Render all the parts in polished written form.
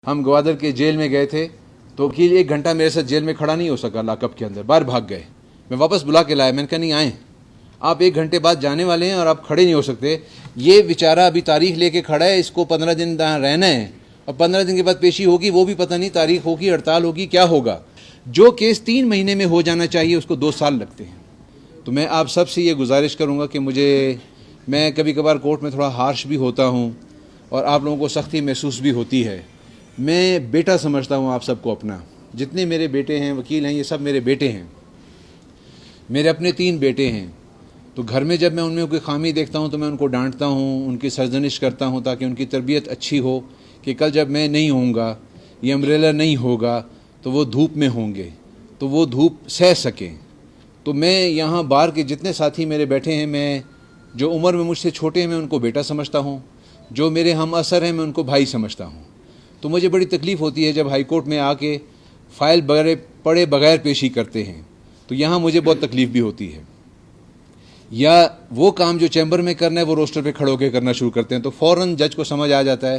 ہم گوادر کے جیل میں گئے تھے تو وکیل 1 گھنٹہ میرے ساتھ جیل میں کھڑا نہیں ہو سکا لاک اپ کے اندر، باہر بھاگ گئے. میں واپس بلا کے لایا، میں نے کہا نہیں آئیں، آپ 1 گھنٹے بعد جانے والے ہیں اور آپ کھڑے نہیں ہو سکتے. یہ بیچارہ ابھی تاریخ لے کے کھڑا ہے، اس کو 15 دن رہنا ہے اور 15 دن کے بعد پیشی ہوگی، وہ بھی پتہ نہیں تاریخ ہوگی، ہڑتال ہوگی، کیا ہوگا. جو کیس 3 مہینے میں ہو جانا چاہیے اس کو 2 سال لگتے ہیں. تو میں آپ سب سے یہ گزارش کروں گا کہ میں کبھی کبھار کورٹ میں تھوڑا ہارش بھی ہوتا ہوں اور آپ لوگوں کو سختی محسوس بھی ہوتی ہے. میں بیٹا سمجھتا ہوں آپ سب کو اپنا. جتنے میرے بیٹے ہیں وکیل ہیں، یہ سب میرے بیٹے ہیں. میرے اپنے 3 بیٹے ہیں. تو گھر میں جب میں ان میں کوئی خامی دیکھتا ہوں تو میں ان کو ڈانٹتا ہوں، ان کی سرزنش کرتا ہوں تاکہ ان کی تربیت اچھی ہو کہ کل جب میں نہیں ہوں گا، یہ امبریلا نہیں ہوگا تو وہ دھوپ میں ہوں گے، تو وہ دھوپ سہ سکیں. تو میں یہاں بار کے جتنے ساتھی میرے بیٹھے ہیں، میں جو عمر میں مجھ سے چھوٹے ہیں میں ان کو بیٹا سمجھتا ہوں، جو میرے ہم اثر ہیں میں ان کو بھائی سمجھتا ہوں. تو مجھے بڑی تکلیف ہوتی ہے جب ہائی کورٹ میں آ کے فائل پڑھے بغیر پیشی کرتے ہیں، تو یہاں مجھے بہت تکلیف بھی ہوتی ہے. یا وہ کام جو چیمبر میں کرنا ہے وہ روسٹر پہ کھڑے ہو کے کرنا شروع کرتے ہیں، تو فوراً جج کو سمجھ آ جاتا ہے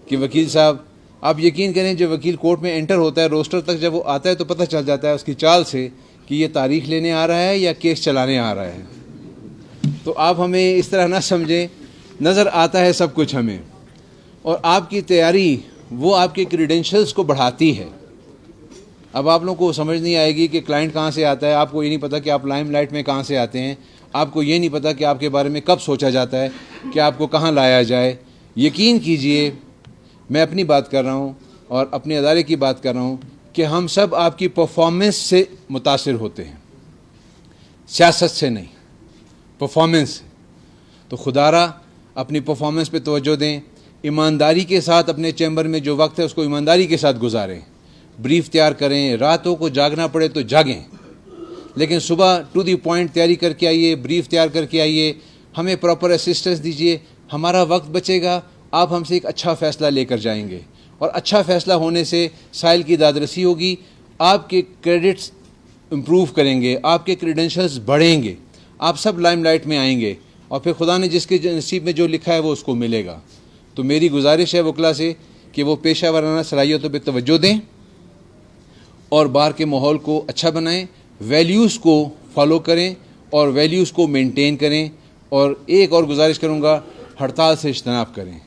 کہ وکیل صاحب، آپ یقین کریں جب وکیل کورٹ میں انٹر ہوتا ہے روسٹر تک جب وہ آتا ہے تو پتہ چل جاتا ہے اس کی چال سے کہ یہ تاریخ لینے آ رہا ہے یا کیس چلانے آ رہا ہے. تو آپ ہمیں اس طرح نہ سمجھیں، نظر آتا ہے سب کچھ ہمیں، اور آپ کی تیاری وہ آپ کے کریڈینشلز کو بڑھاتی ہے. اب آپ لوگوں کو سمجھ نہیں آئے گی کہ کلائنٹ کہاں سے آتا ہے، آپ کو یہ نہیں پتہ کہ آپ لائم لائٹ میں کہاں سے آتے ہیں، آپ کو یہ نہیں پتہ کہ آپ کے بارے میں کب سوچا جاتا ہے کہ آپ کو کہاں لایا جائے. یقین کیجئے میں اپنی بات کر رہا ہوں اور اپنے ادارے کی بات کر رہا ہوں کہ ہم سب آپ کی پرفارمنس سے متاثر ہوتے ہیں، سیاست سے نہیں، پرفارمنس سے. تو خدا را اپنی پرفارمنس پہ توجہ دیں، ایمانداری کے ساتھ اپنے چیمبر میں جو وقت ہے اس کو ایمانداری کے ساتھ گزاریں. بریف تیار کریں، راتوں کو جاگنا پڑے تو جاگیں، لیکن صبح ٹو دی پوائنٹ تیاری کر کے آئیے، بریف تیار کر کے آئیے. ہمیں پراپر اسسٹنس دیجیے، ہمارا وقت بچے گا، آپ ہم سے ایک اچھا فیصلہ لے کر جائیں گے، اور اچھا فیصلہ ہونے سے سائل کی دادرسی ہوگی، آپ کے کریڈٹس امپروو کریں گے، آپ کے کریڈینشلز بڑھیں گے، آپ سب لائم لائٹ میں آئیں گے، اور پھر خدا نے جس کے نصیب میں جو لکھا ہے وہ اس کو ملے گا. تو میری گزارش ہے وکلا سے کہ وہ پیشہ ورانہ صلاحیتوں پہ توجہ دیں اور بار کے ماحول کو اچھا بنائیں، ویلیوز کو فالو کریں اور ویلیوز کو مینٹین کریں. اور ایک اور گزارش کروں گا، ہڑتال سے اجتناب کریں.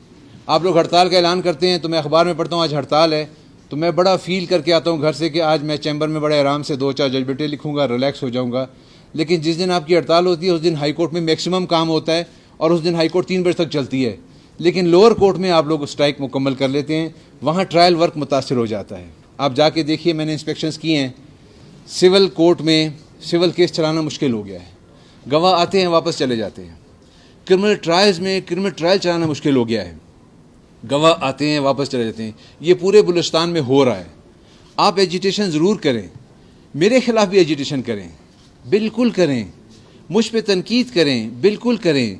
آپ لوگ ہڑتال کا اعلان کرتے ہیں تو میں اخبار میں پڑھتا ہوں آج ہڑتال ہے، تو میں بڑا فیل کر کے آتا ہوں گھر سے کہ آج میں چیمبر میں بڑے آرام سے 2-4 ججمنٹیں لکھوں گا، ریلیکس ہو جاؤں گا. لیکن جس دن آپ کی ہڑتال ہوتی ہے اس دن ہائی کورٹ میں میکسیمم کام ہوتا ہے اور اس دن ہائی کورٹ 3 بجے تک چلتی ہے، لیکن لوور کورٹ میں آپ لوگ اسٹرائک مکمل کر لیتے ہیں، وہاں ٹرائل ورک متاثر ہو جاتا ہے. آپ جا کے دیکھیے، میں نے انسپیکشنز کی ہیں، سول کورٹ میں سول کیس چلانا مشکل ہو گیا ہے، گواہ آتے ہیں واپس چلے جاتے ہیں. کرمنل ٹرائلز میں کرمنل ٹرائل چلانا مشکل ہو گیا ہے، گواہ آتے ہیں واپس چلے جاتے ہیں. یہ پورے بلوچستان میں ہو رہا ہے. آپ ایجیٹیشن ضرور کریں، میرے خلاف بھی ایجیٹیشن کریں، بالکل کریں، مجھ پہ تنقید کریں، بالکل کریں،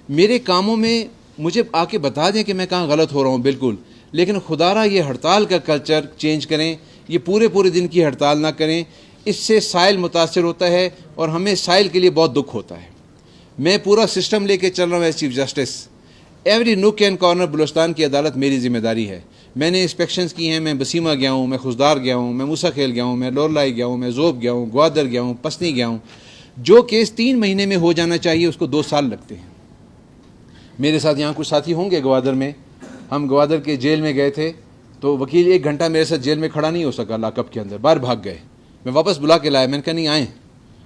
میرے کاموں میں مجھے آ کے بتا دیں کہ میں کہاں غلط ہو رہا ہوں، بالکل. لیکن خدا را یہ ہڑتال کا کلچر چینج کریں، یہ پورے دن کی ہڑتال نہ کریں. اس سے سائل متاثر ہوتا ہے اور ہمیں سائل کے لیے بہت دکھ ہوتا ہے. میں پورا سسٹم لے کے چل رہا ہوں as chief justice. Every knock and corner Balochistan کی عدالت میری ذمہ داری ہے. میں نے انسپیکشنز کی ہیں، میں بسیمہ گیا ہوں، میں خزدار گیا ہوں، میں موسیٰ خیل گیا ہوں، میں لورلائی گیا ہوں، میں زوب گیا ہوں، گوادر گیا ہوں، پسنی گیا ہوں. جو کیس 3 مہینے میں ہو جانا چاہیے اس کو 2 سال لگتے ہیں. میرے ساتھ یہاں کچھ ساتھی ہوں گے گوادر میں. ہم گوادر کے جیل میں گئے تھے تو وکیل 1 گھنٹہ میرے ساتھ جیل میں کھڑا نہیں ہو سکا لاک اپ کے اندر، باہر بھاگ گئے. میں واپس بلا کے لایا، میں نے کہا نہیں آئیں،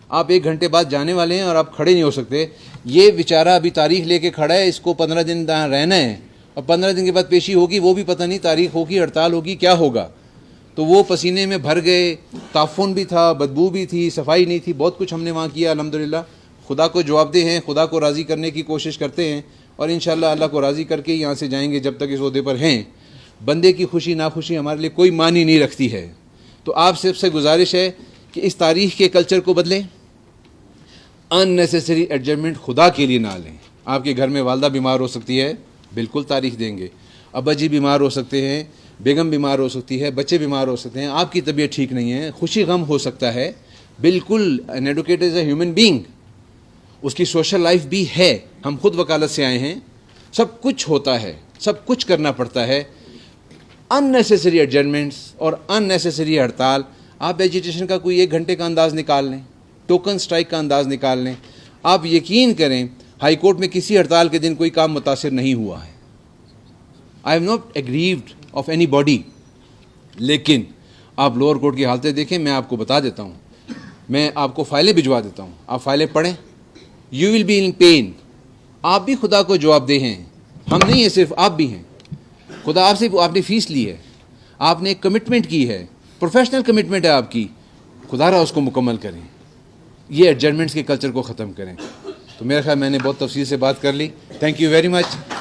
آپ 1 گھنٹے بعد جانے والے ہیں اور آپ کھڑے نہیں ہو سکتے. یہ بیچارہ ابھی تاریخ لے کے کھڑا ہے، اس کو 15 دن رہنا ہے اور 15 دن کے بعد پیشی ہوگی، وہ بھی پتہ نہیں تاریخ ہوگی، ہڑتال ہوگی، کیا ہوگا. تو وہ پسینے میں بھر گئے، تعفن بھی تھا، بدبو بھی تھی، صفائی نہیں تھی، بہت کچھ ہم نے وہاں کیا. الحمدللہ خدا کو جواب دہ ہیں، خدا کو راضی کرنے کی کوشش کرتے ہیں اور انشاءاللہ اللہ کو راضی کر کے یہاں سے جائیں گے. جب تک اس عہدے پر ہیں، بندے کی خوشی ناخوشی ہمارے لیے کوئی معنی نہیں رکھتی ہے. تو آپ سب سے گزارش ہے کہ اس تاریخ کے کلچر کو بدلیں، ان نیسیسری ایڈجسٹمنٹ خدا کے لیے نہ لیں. آپ کے گھر میں والدہ بیمار ہو سکتی ہے، بالکل تاریخ دیں گے. ابا جی بیمار ہو سکتے ہیں، بیگم بیمار ہو سکتی ہے، بچے بیمار ہو سکتے ہیں، آپ کی طبیعت ٹھیک نہیں ہے، خوشی غم ہو سکتا ہے، بالکل. An advocate is a human being, اس کی سوشل لائف بھی ہے. ہم خود وکالت سے آئے ہیں، سب کچھ ہوتا ہے، سب کچھ کرنا پڑتا ہے. unnecessary adjournments اور unnecessary ہڑتال. آپ ایجیٹیشن کا کوئی 1 گھنٹے کا انداز نکال لیں, ٹوکن اسٹرائک کا انداز نکال لیں. آپ یقین کریں ہائی کورٹ میں کسی ہڑتال کے دن کوئی کام متاثر نہیں ہوا ہے. I am not aggrieved of anybody. لیکن آپ لوور کورٹ کی حالتیں دیکھیں, میں آپ کو بتا دیتا ہوں, میں آپ کو فائلیں بھجوا دیتا ہوں, آپ فائلیں پڑھیں. You will be in pain. آپ بھی خدا کو جواب دہ ہیں, ہم نہیں ہیں, صرف آپ بھی ہیں. خدا آپ سے, آپ نے فیس لی ہے, آپ نے ایک کمٹمنٹ کی ہے, پروفیشنل کمٹمنٹ ہے آپ کی, خدا را اس کو مکمل کریں. یہ ایڈجرمنٹس کے کلچر کو ختم کریں. تو میرا خیال میں نے بہت تفصیل سے بات کر لی. Thank you very much.